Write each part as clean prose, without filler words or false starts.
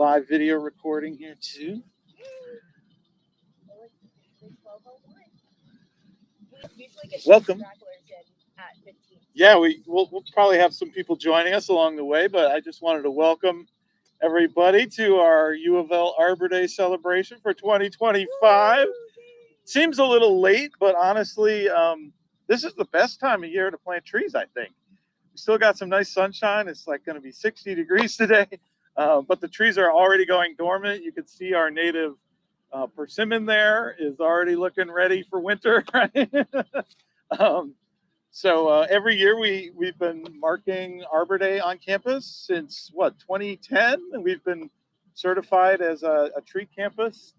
live video recording here too. Welcome. Yeah, we'll probably have some people joining us along the way, but I just wanted to welcome everybody to our UofL Arbor Day celebration for 2025. Seems a little late, but honestly, this is the best time of year to plant trees, I think. We still got some nice sunshine. It's like going to be 60 degrees today, but the trees are already going dormant. You can see our native persimmon there is already looking ready for winter. Right? So every year we've been marking Arbor Day on campus since 2010, and we've been certified as a tree campus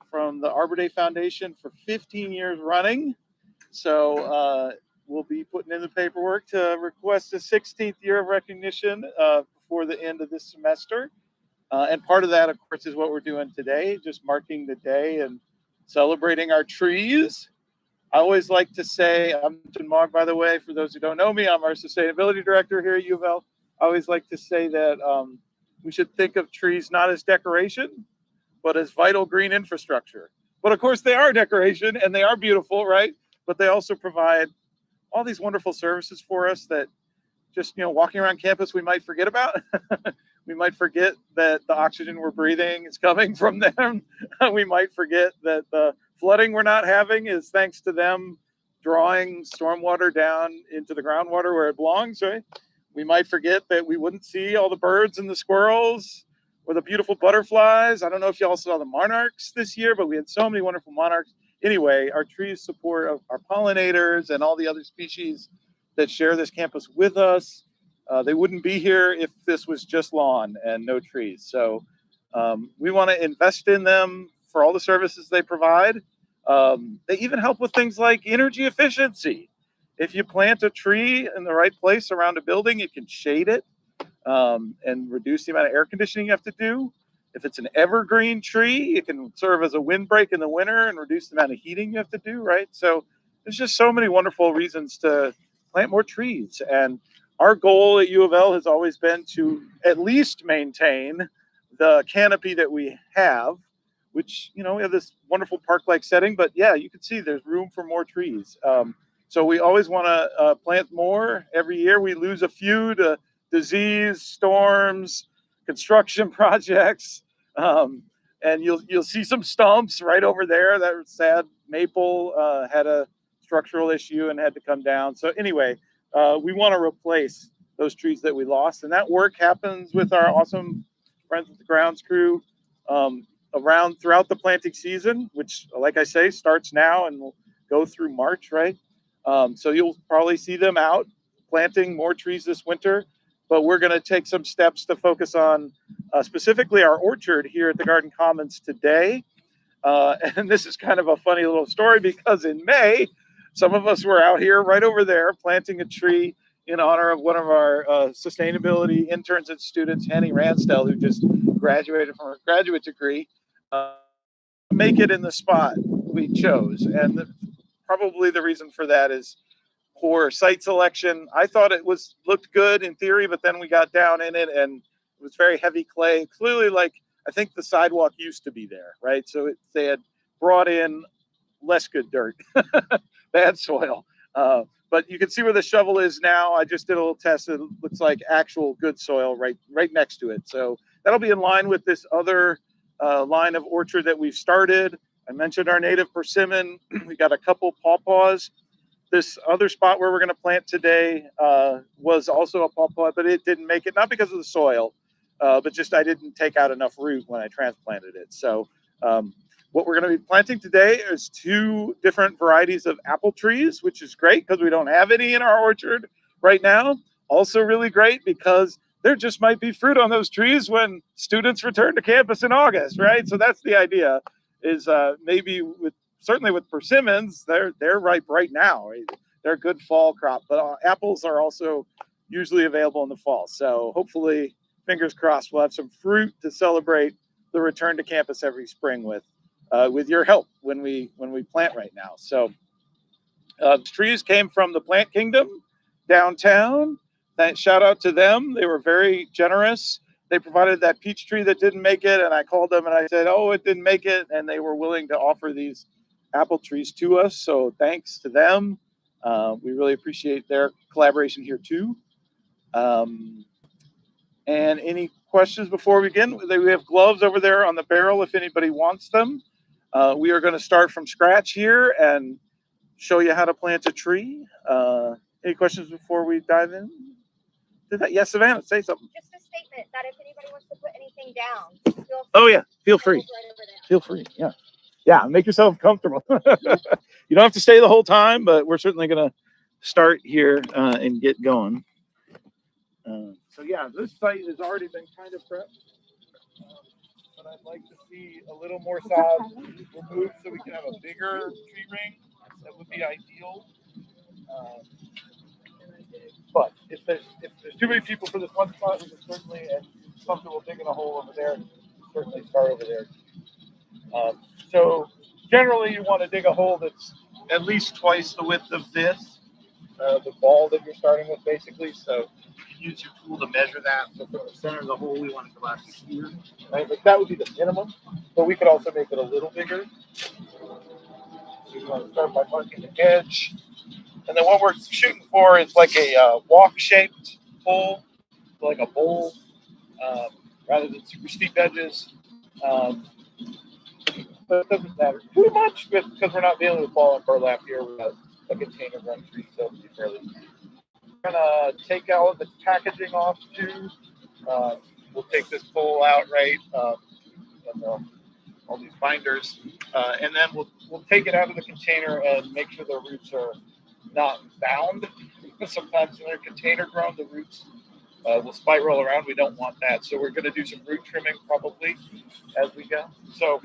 from the Arbor Day Foundation for 15 years running. So we'll be putting in the paperwork to request a 16th year of recognition before the end of this semester. And part of that, of course, is what we're doing today, just marking the day and celebrating our trees. I always like to say, I'm Jim Mogg, by the way, for those who don't know me, I'm our sustainability director here at UofL. I always like to say that we should think of trees not as decoration, but as vital green infrastructure. But of course, they are decoration and they are beautiful, right? But they also provide all these wonderful services for us that just, walking around campus, we might forget about. We might forget that the oxygen we're breathing is coming from them. We might forget that the flooding we're not having is thanks to them drawing stormwater down into the groundwater where it belongs, right? We might forget that we wouldn't see all the birds and the squirrels or the beautiful butterflies. I don't know if y'all saw the monarchs this year, but we had so many wonderful monarchs. Anyway, our trees support our pollinators and all the other species that share this campus with us. They wouldn't be here if this was just lawn and no trees. So we want to invest in them for all the services they provide. They even help with things like energy efficiency. If you plant a tree in the right place around a building, it can shade it and reduce the amount of air conditioning you have to do. If it's an evergreen tree, it can serve as a windbreak in the winter and reduce the amount of heating you have to do, right? So there's just so many wonderful reasons to plant more trees. And our goal at UofL has always been to at least maintain the canopy that we have, which, we have this wonderful park-like setting, but yeah, you can see there's room for more trees. So we always want to plant more. Every year we lose a few to disease, storms, construction projects. And you'll see some stumps right over there. That sad maple had a structural issue and had to come down. So anyway, we want to replace those trees that we lost. And that work happens with our awesome Friends with the Grounds crew throughout the planting season, which, like I say, starts now and will go through March, right? So you'll probably see them out planting more trees this winter. But we're going to take some steps to focus on specifically our orchard here at the Garden Commons today. And this is kind of a funny little story because in May, some of us were out here right over there planting a tree in honor of one of our sustainability interns and students, Henny Ransdell, who just graduated from her graduate degree, make it in the spot we chose. And probably the reason for that is poor site selection. I thought it looked good in theory, but then we got down in it and it was very heavy clay. Clearly, I think the sidewalk used to be there, right? So they had brought in less good dirt, bad soil. But you can see where the shovel is now. I just did a little test. It looks like actual good soil right next to it. So that'll be in line with this other line of orchard that we've started. I mentioned our native persimmon. We got a couple pawpaws. This other spot where we're going to plant today was also a pawpaw, but it didn't make it, not because of the soil, but just I didn't take out enough root when I transplanted it. So what we're going to be planting today is 2 different varieties of apple trees, which is great because we don't have any in our orchard right now. Also really great because there just might be fruit on those trees when students return to campus in August, right? So that's the idea, is maybe certainly with persimmons, they're ripe right now. Right? They're a good fall crop, but apples are also usually available in the fall. So hopefully, fingers crossed, we'll have some fruit to celebrate the return to campus every spring with your help when we plant right now. So trees came from the Plant Kingdom downtown. Shout out to them. They were very generous they provided that peach tree that didn't make it, and I called them and I said, "Oh, it didn't make it," and they were willing to offer these apple trees to us. So thanks to them. We really appreciate their collaboration here too. Um, and any questions before we begin? We have gloves over there on the barrel if anybody wants them. We are going to start from scratch here and show you how to plant a tree. Any questions before we dive in? Yes, Savannah, say something. Just a statement that if anybody wants to put anything down, feel free. Feel free. Yeah, make yourself comfortable. You don't have to stay the whole time, but we're certainly going to start here and get going. So yeah, this site has already been kind of prepped, but I'd like to see a little more sod removed so we can have a bigger tree ring. That would be ideal. But if there's too many people for this one spot, we can certainly, and something will dig in a hole over there, certainly start over there. So generally you want to dig a hole that's at least twice the width of this, the ball that you're starting with basically. So you use your tool to measure that. So from the center of the hole, we want it to last here. Right? Like that would be the minimum, but we could also make it a little bigger. So you want to start by marking the edge. And then what we're shooting for is like a walk-shaped hole, like a bowl, rather than super steep edges. But it doesn't matter too much because we're not dealing with ball and burlap here. We've got a container run tree, so it'll be fairly easy. We're going to take out the packaging off too. We'll take this bowl out, right, and all these binders, and then we'll take it out of the container and make sure the roots are not bound. Sometimes when they're container grown, the roots will spiral around. We don't want that, so we're going to do some root trimming probably as we go. So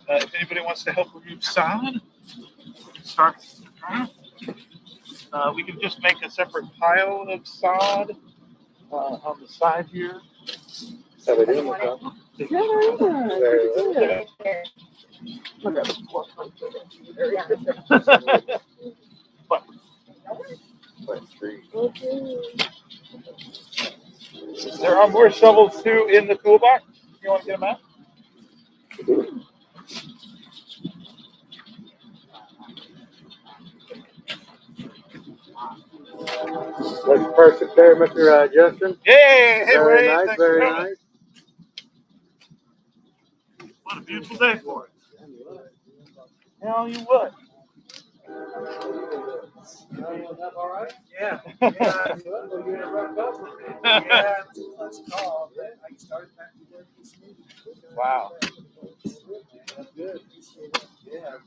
if anybody wants to help remove sod, we can start. We can just make a separate pile of sod on the side here. How they doing with that? There are more shovels too in the toolbox. You want to get them out? Looks perfect there, Mr. Justin. Yay! Hey, very Ray, nice, very nice. What a beautiful day for it. Hell, you what? All right? Yeah. Wow. That's good. Yeah.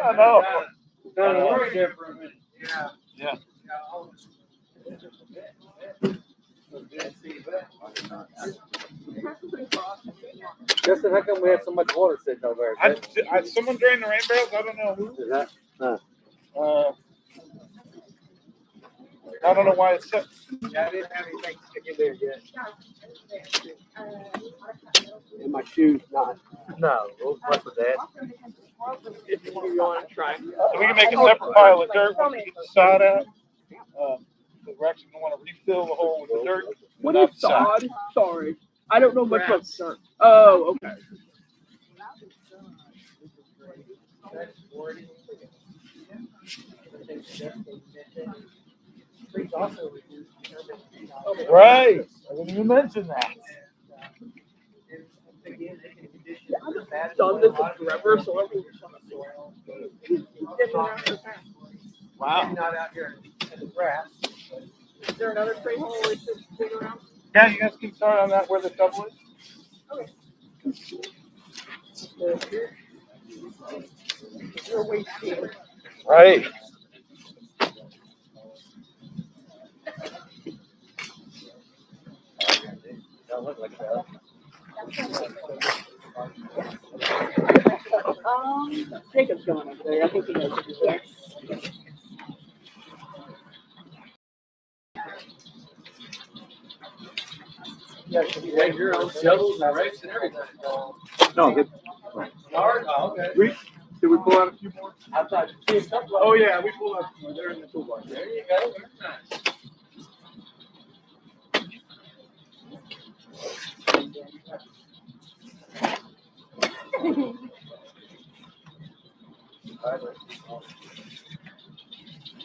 I know. Yeah. Justin, how come we have so much water sitting over there? Someone drained the rain barrels. I don't know who. Is that? I don't know why it's set. Yeah, I didn't have anything sticking there yet. And my shoes not. No, we'll fuck with that. If you want to try. So we can make a separate pile of dirt once we get the sod out. We're actually going to want to refill the hole with the dirt. What is sod? Sorry. I don't know much about dirt. Oh, okay. Right. I didn't even mention that. Yeah, I've done this forever, so I think Wow. Not out here in the grass. is there another tree hole we should dig around? Yeah, you guys can start on that where the shovel is. Okay. Right. Don't look like that. Jacob's going over there. I think he knows it. Yes. You have your own shovels and rakes and everything. No. Okay. Did we pull out a few more? I thought you see a couple. Oh yeah, we pulled out a few. They're in the toolbox. There you go. Very nice.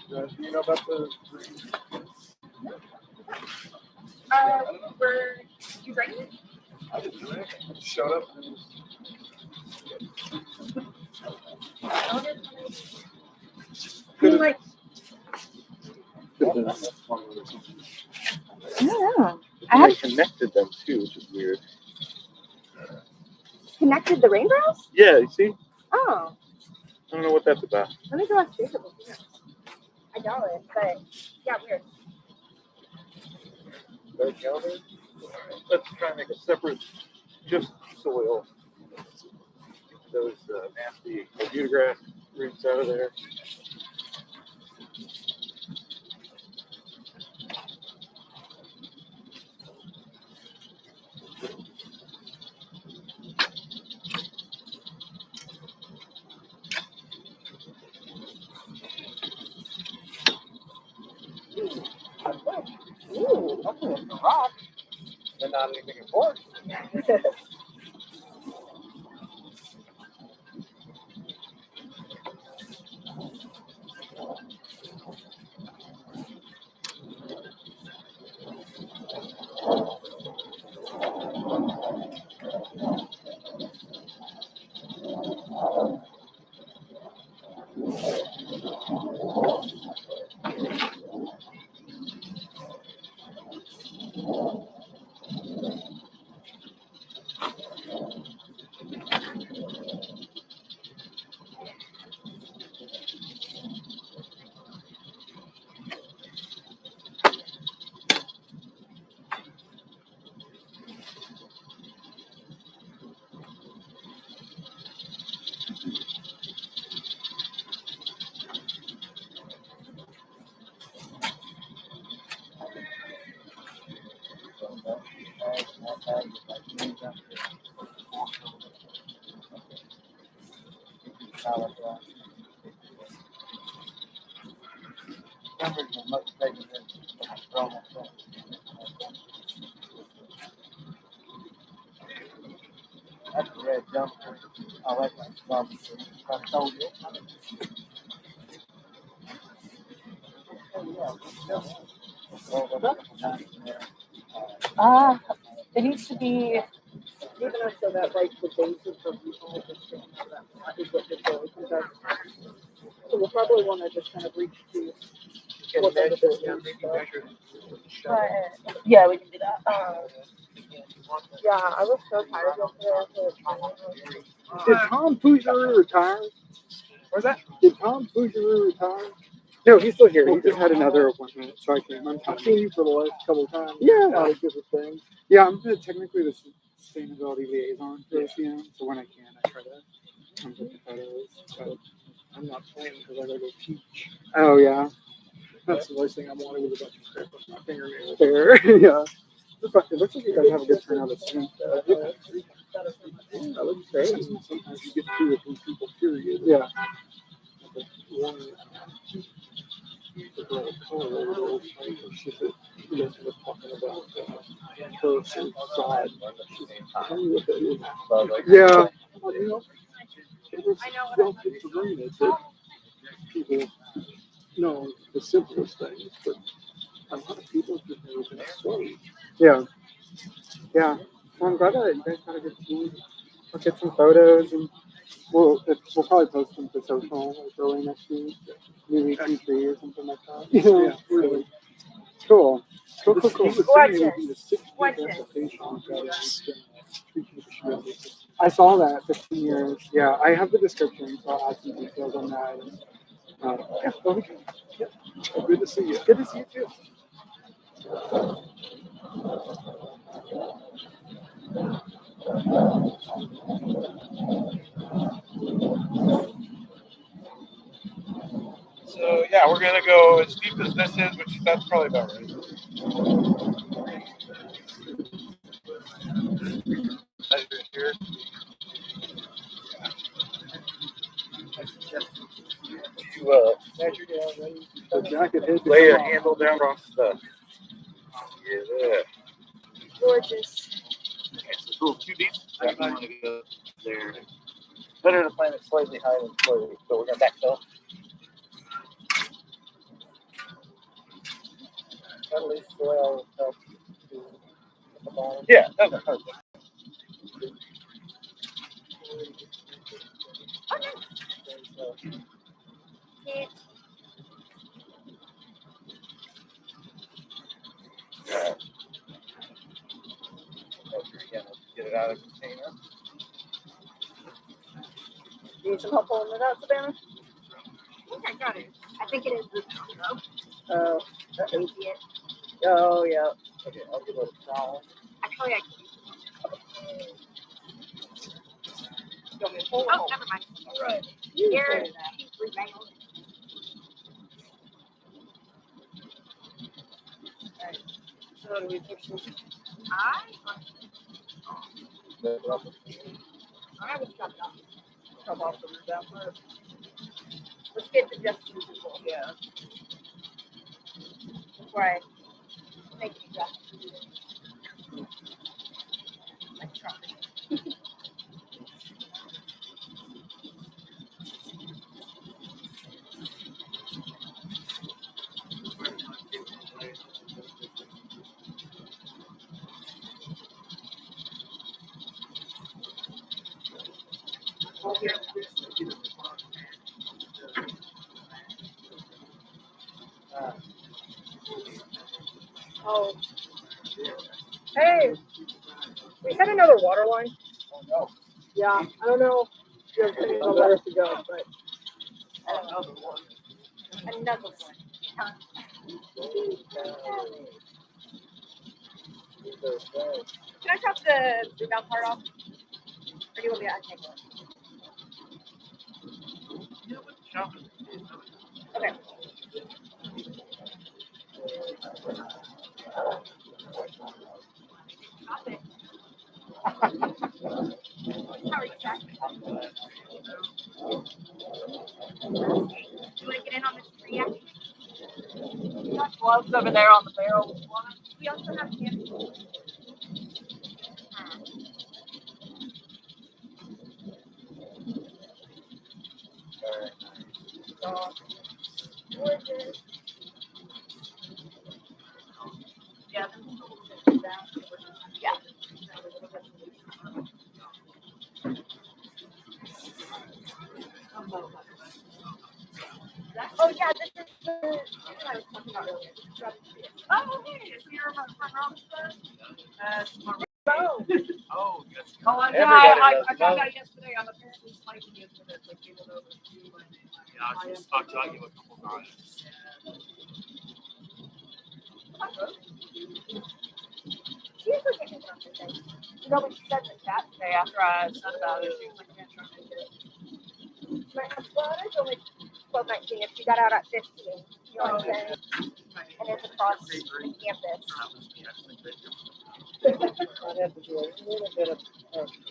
Do you know about the? Were you drinking? I didn't do it. I just showed up. And Like, I don't know. I connected them too, which is weird. Connected the rainbows? Yeah, you see? Oh, I don't know what that's about. let me go on Facebook. I doubt it, but yeah, weird. Let's try and make a separate, just soil. Those nasty buttergrass roots out of there. Ooh, Something in the rock, but not anything important. That's a red jumper. I like that barbecue. I told you. It needs to be. Even so that like the basis of the whole thing that is what the goal is. So we'll probably want to just kind of reach to what the yeah, we can do that. Yeah, I was so tired yesterday. Did Tom Fougeroux retire? Where's that? Did Tom Fougeroux retire? No, he's still here. He just had another appointment, so I came. I've seen you for the last couple of times. Yeah. Different things. Yeah, I'm technically the sustainability liaison for OCM, so when I can, I try to come to the photos. So I'm not playing because I gotta go teach. oh yeah, That's the worst thing I wanted with a bunch of crap on my fingernails. there. Yeah. It looks like you guys have a good turnout of students. That looks great. Sometimes you get 2 or 3 people, period. Yeah. One, the girl of color, the old lady, she said, you guys were talking about turf and sod. Tell me what that is. Yeah. Well, you know, it was I know what well agreement that people know the simplest things, but a lot of people just never been explained. Yeah. Yeah. Well, I'm glad that you guys got a good team. I'll get some photos and we'll probably post them to social like early next week, maybe Q3 or something like that. Yeah, really. Cool. Cool. He was Watch saying it would be the this. 16th Watch this. application that I saw that 15 years. Yeah, I have the description, so I'll add some details on that. yeah, well, we can. Yeah. Well, good to see you. Good to see you too. So yeah, we're gonna go as deep as this is, which that's probably about right. Here. You measure down, The jacket hit the lay a ground. handle down across the. Yeah. Gorgeous. Okay, so it's a little too deep. I want to go there. Better to plant it slightly higher than slowly. So we're gonna backfill. At least soil helps to the bottom. Yeah, that's perfect. Can't. Again, get it out of the container. Need some help pulling it out, Savannah? I think I got it. I think it is the Oh, though. See it? oh yeah. Okay, I'll give it a trowel. Actually, I You want me to pull it? oh, never mind. All right. Here, Okay. he's rebailed. So do we fix this? I would chop it off. Come off the down part? Let's get the just usable Yeah. before I make it just. Like try. Oh. Hey, we had another water line. Oh no. Yeah, I don't know if you have anything to let us go, but Another one. Can I chop the rebound part off? Or do you want me to untangle it? Okay. Chop it. How are you, Jack? Do you want to get in on this tree action? we got gloves over there on the barrel. We also have candy. Gorgeous. Yeah, this is a little bit down. Yeah. Oh yeah, this is the I was talking about earlier. This is Oh, okay. So you're from Rochester? Oh, Oh, yes. Oh, yeah, Everybody I does found know. out yesterday. I'm apparently spiking it for this. I came over to you. Yeah, she's talked about you a couple times. she usually gets me on this thing. You know what she said in the chat? Okay, after I said about it, she was like, I can't try to make it. My daughter is only 12, 19. If she got out at 15, you know what I'm saying? And it's across the campus. I'd have to do a little bit of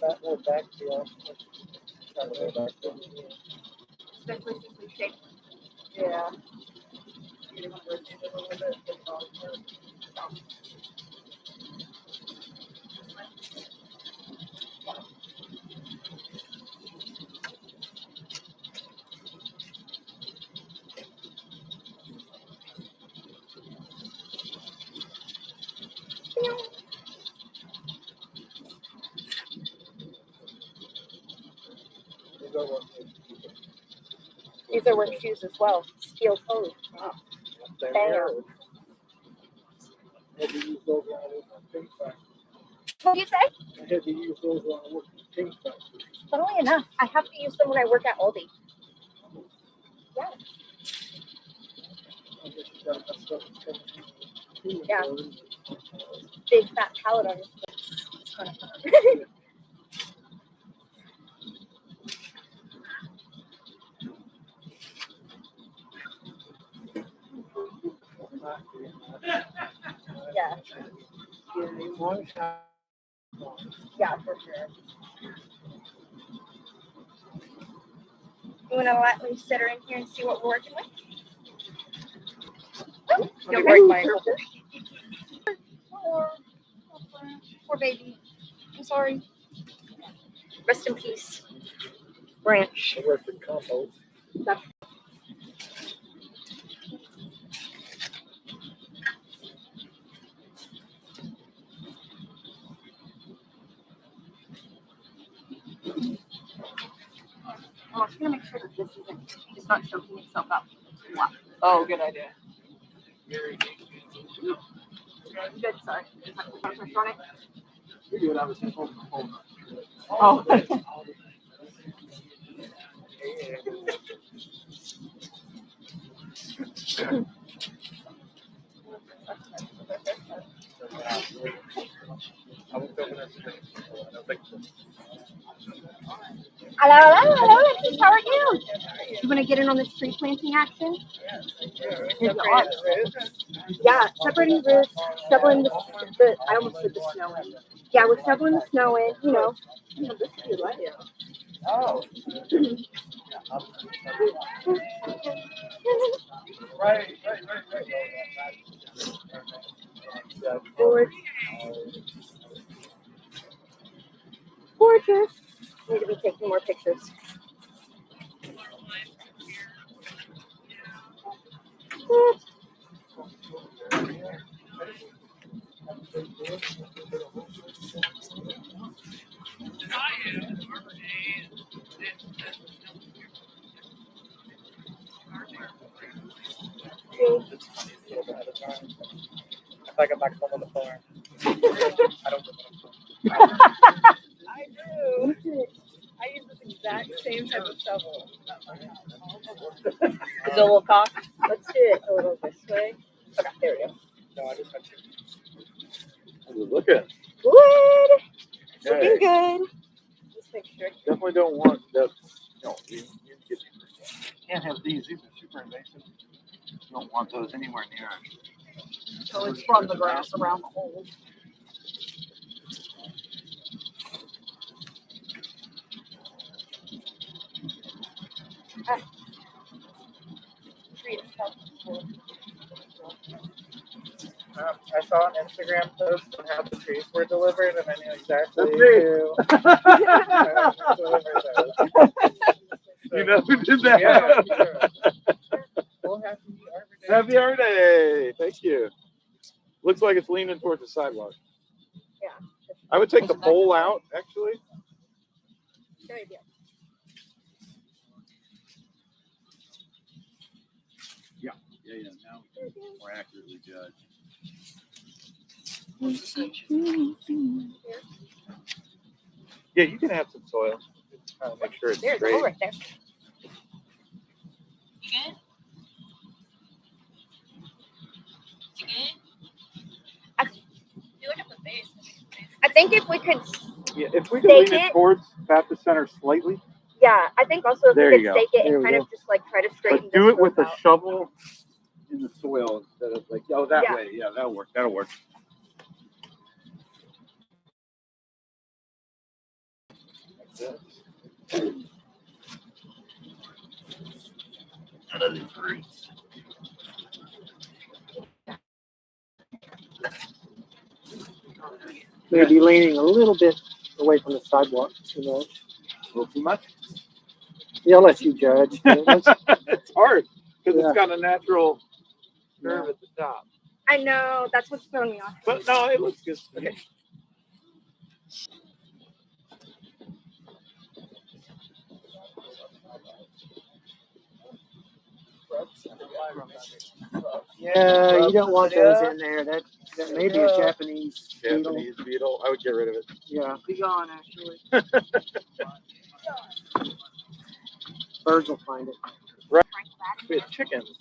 that little backfill. Especially since we shake. Yeah. These are work shoes as well. Steel toed. There Bam. you go. I had to use those when I was in pink factory. What do you say? I had to use those when I worked in pink factory. Funnily enough, I have to use them when I work at Aldi. Yeah. I guess you got that stuff that's coming in. Yeah. Big fat pallet on your foot. It's kind of fun. Yeah. Yeah, for sure. You want to let me sit her in here and see what we're working with? Oh, You'll break my poor baby. I'm sorry. Rest in peace. branch. It worked in compost. That's I'm also gonna make sure that this isn't just not choking itself up. Oh, good idea. Good, sorry. On it. You're good. I was home. Oh. Hello, Alexis, how are you? You want to get in on this tree planting action? Yeah, separating roots, shoveling the I almost said the snow in. Yeah, we're shoveling the snow in, you know. This is good idea. Oh. Right. Gorgeous. Need to be taking more pictures. If I get back home on the farm. I don't I do. I use this exact same type of shovel. Is it a little cocked? Let's do it a little this way. Okay, there we go. No, I just got you. Look at Good. It's Okay. looking good. Just make sure. Definitely don't want that. No, you can't have these. These are super invasive. You don't want those anywhere near it. So it's from the grass around the hole. I saw an Instagram post on how the trees were delivered, and I knew exactly That's me. who delivered those. You know who did that? Yeah. Well, happy Arbor Day. Happy Arbor Day. Thank you. Looks like it's leaning towards the sidewalk. Yeah. I would take the pole out, actually. Good idea. Yeah. Now we can more accurately judge. Yeah, you can have some soil. Just kind of make sure it's There's a straight. hole right there. I think if we could, Yeah, if we could Stake lean it it. towards back to center slightly, yeah, I think also if There we you could go. stake it There and we kind go. of just like try to straighten but do this it with a rope out. shovel in the soil instead of like, oh, that Yeah. way. Yeah, that'll work. That'll work. Maybe leaning a little bit away from the sidewalk, you know. A little too much? Yeah, I'll let you judge. It's hard because Yeah. it's got a natural curve at the top. I know, that's what's throwing me off. But no, it looks good. Okay. Yeah, you don't want those in there. That may be a Japanese beetle. Japanese beetle. I would get rid of it. Yeah, Be gone, actually. birds will find it. We have chickens.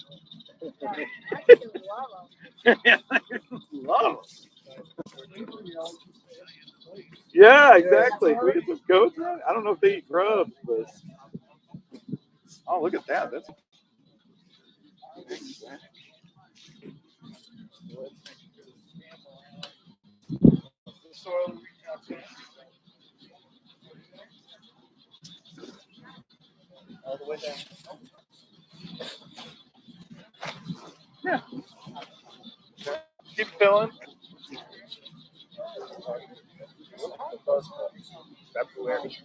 Love. Yeah, exactly. Can we get some goats? I don't know if they eat grubs, but oh, look at that. That's All the way down. yeah. Keep filling. February.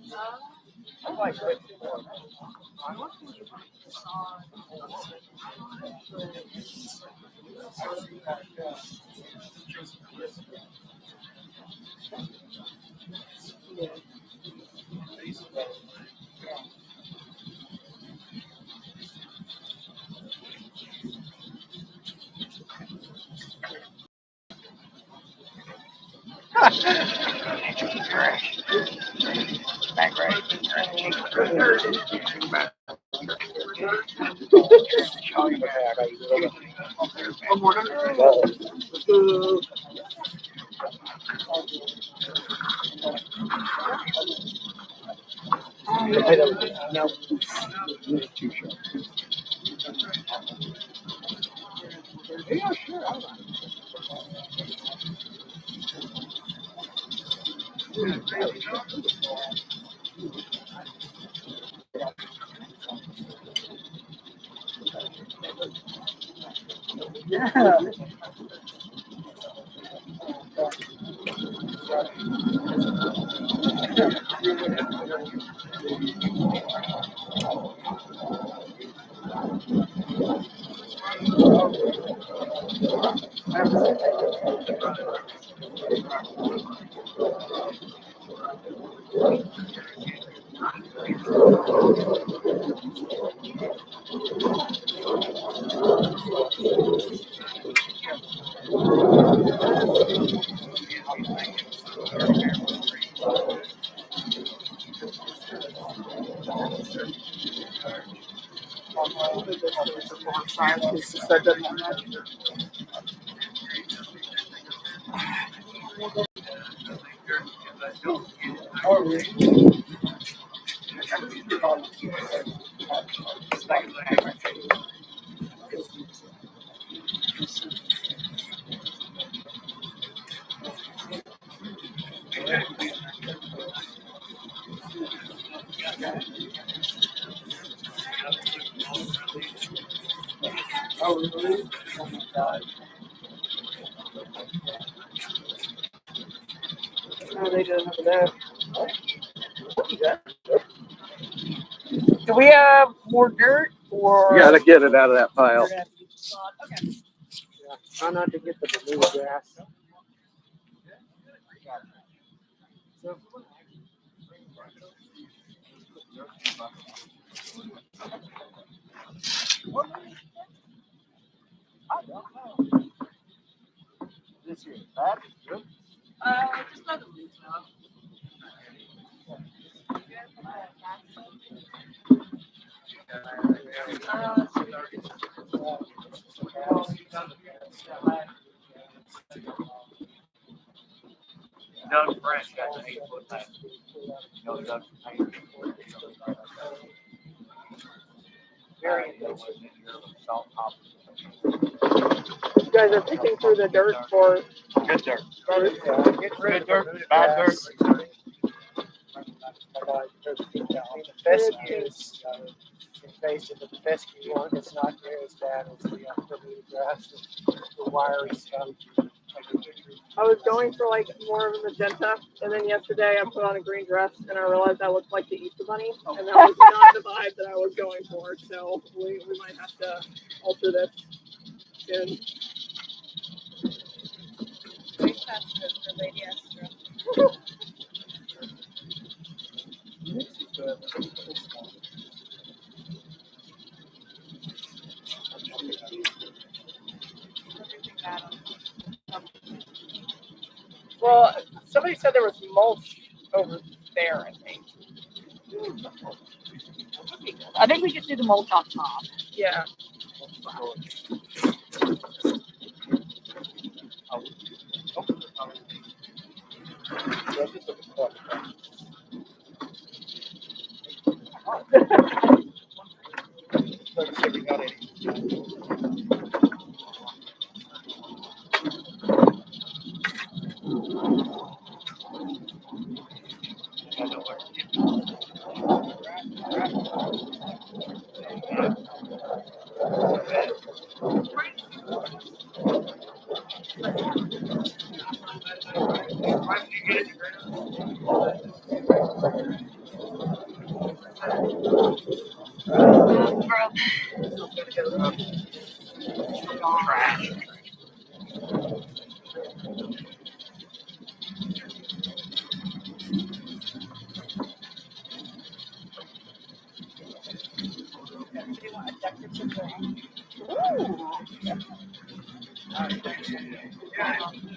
Oh, they didn't have that. Do we have more dirt or? You gotta get it out of that pile. Okay. Try not to get the Bermuda grass. This year, that is good. Just not the leaves now. Doug Branch got an 8-foot ladder. No, Doug. Very You guys are picking through the dirt for Good dirt. Get rid Good of dirt, bad dirt. The fescue is invasive, but the fescue one is not near as bad as the Bermuda grass, the wiry stuff. I was going for like more of a magenta, and then yesterday I put on a green dress, and I realized I looked like the Easter Bunny, and that was not the vibe that I was going for. So we might have to alter this soon. Well, somebody said there was mulch over there, I think. I think we just do the mulch on top. Yeah.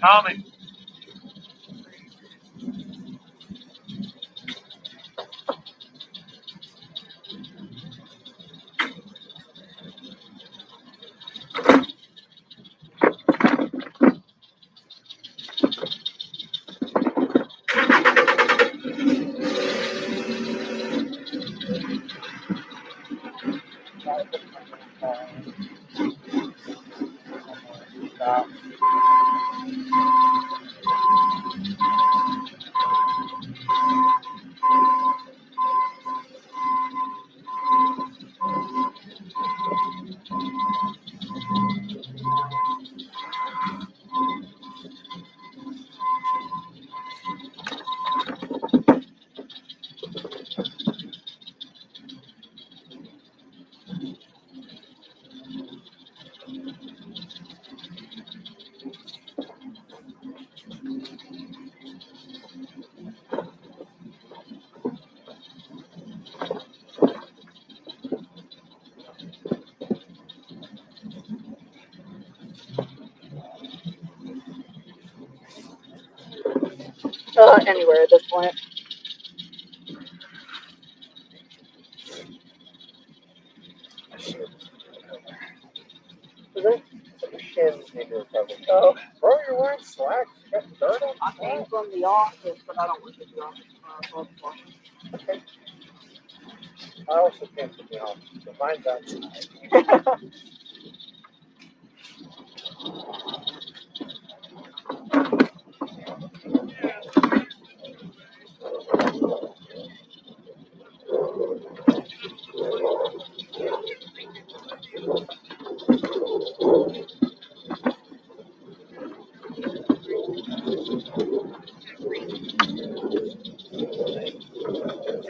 Tommy. Anywhere at this point. Your shins need to recover. Oh, bro, you're wearing slacks. You got dirt on I came from the office, but I don't work at the office. Okay. I also came from the office, but mine's outside.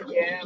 Yeah.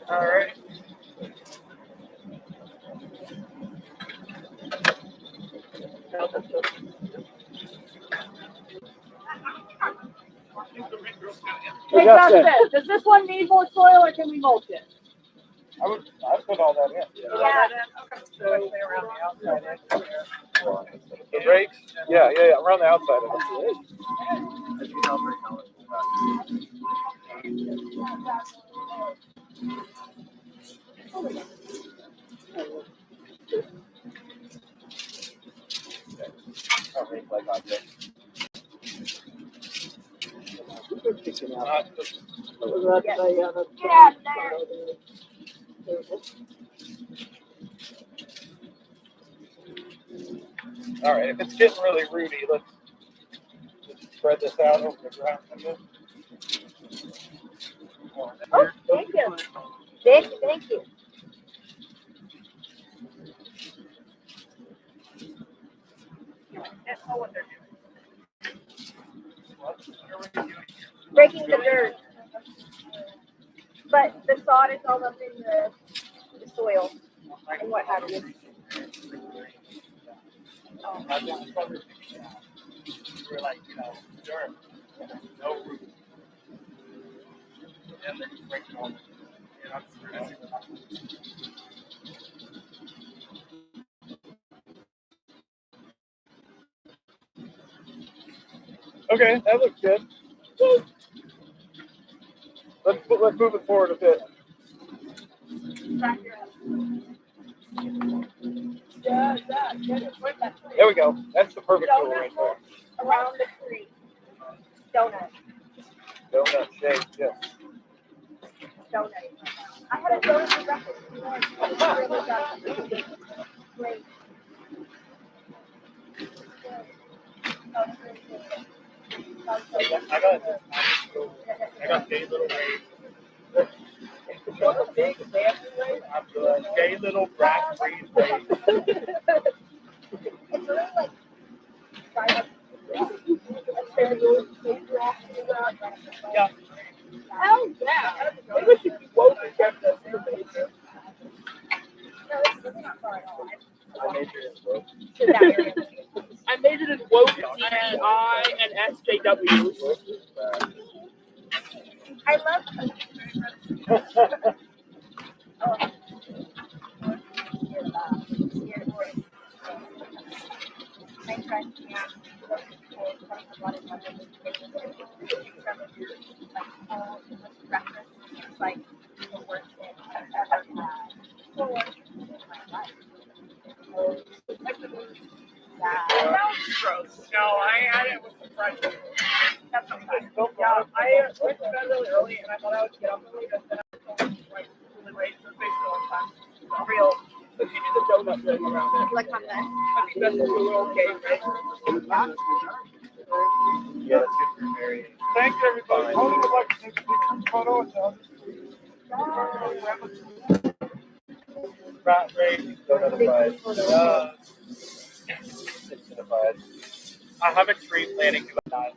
Alright. Hey, Justin, does this one need more soil or can we mulch it? I'd put all that in. Yeah. So around the outside edge there. The rakes? Yeah, around the outside of it. I'll make like I did. Get out of there. All right, if it's getting really rooty, let's spread this out over the ground a bit. Oh, thank you. Thank you. Breaking the dirt. But the sod is all up in the soil and what have you. We're like, dirt, no root. And then you break it all. And I'm Okay, that looks good. Let's move it forward a bit. There we go. That's the perfect tool right there. Around the tree. Donut. Donut shape, yes. Donut. I had a donut for breakfast. Really good. Great. I got gay little waves. Big fancy waves. I'm good. Gay little black breeze waves. It's really like fried up. Yeah. Hell yeah. Maybe we should quote and get this information. No, it's really not far at all. I majored in both. To that area. I majored in woke, TBI, and SJW. I love my friend, yeah, it's like the worst thing I've ever had in my life. Yeah. Gross. No, I had it with some friends. That's not bad. Yeah, I went to bed really early and I thought I would get up early, but then I was going like really late, so it's basically all the time. Real. But you do the donut thing around it. Like on the I think that's a little okay, right? Yeah, that's good for Mary. Thank you, everybody. Tony would like to take a picture photo and Rat race, identified. Identified. I have extreme planning to die.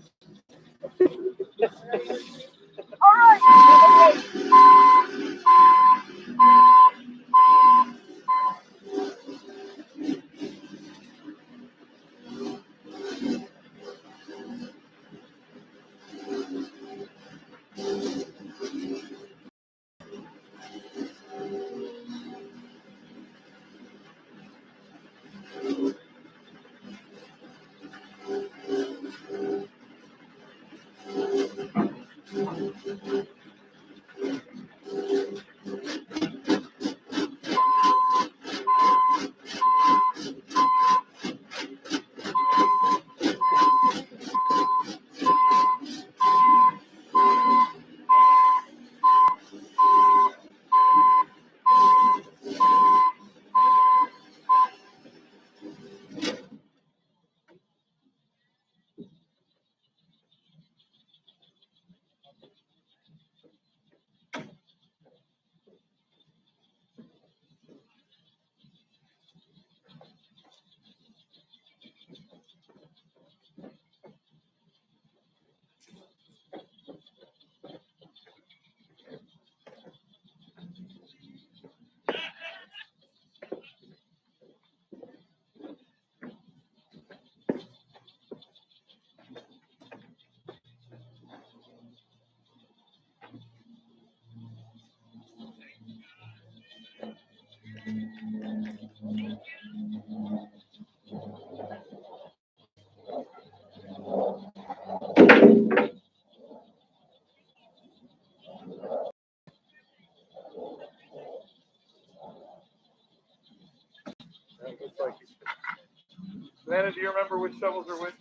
Savannah, do you remember which shovels are which?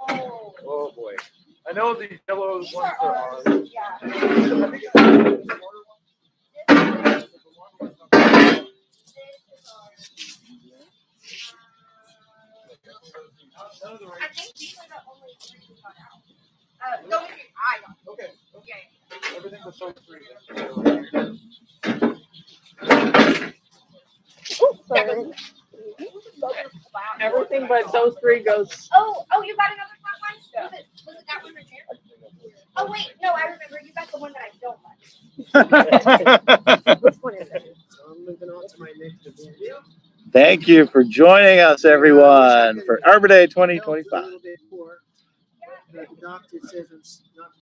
Oh boy. I know these yellow ones are ours. yeah. I think it's the I think these are the only three we got out. No, I got. Okay. Okay. Everything but those three. Sorry. Everything but those three goes. Oh, you got another flat one? Was it that one right there? Oh wait, no, I remember. You got the one that I don't like. Which one is it? So I'm moving on to my next event. Thank you for joining us, everyone, for Arbor Day 2025. The doctor says it's not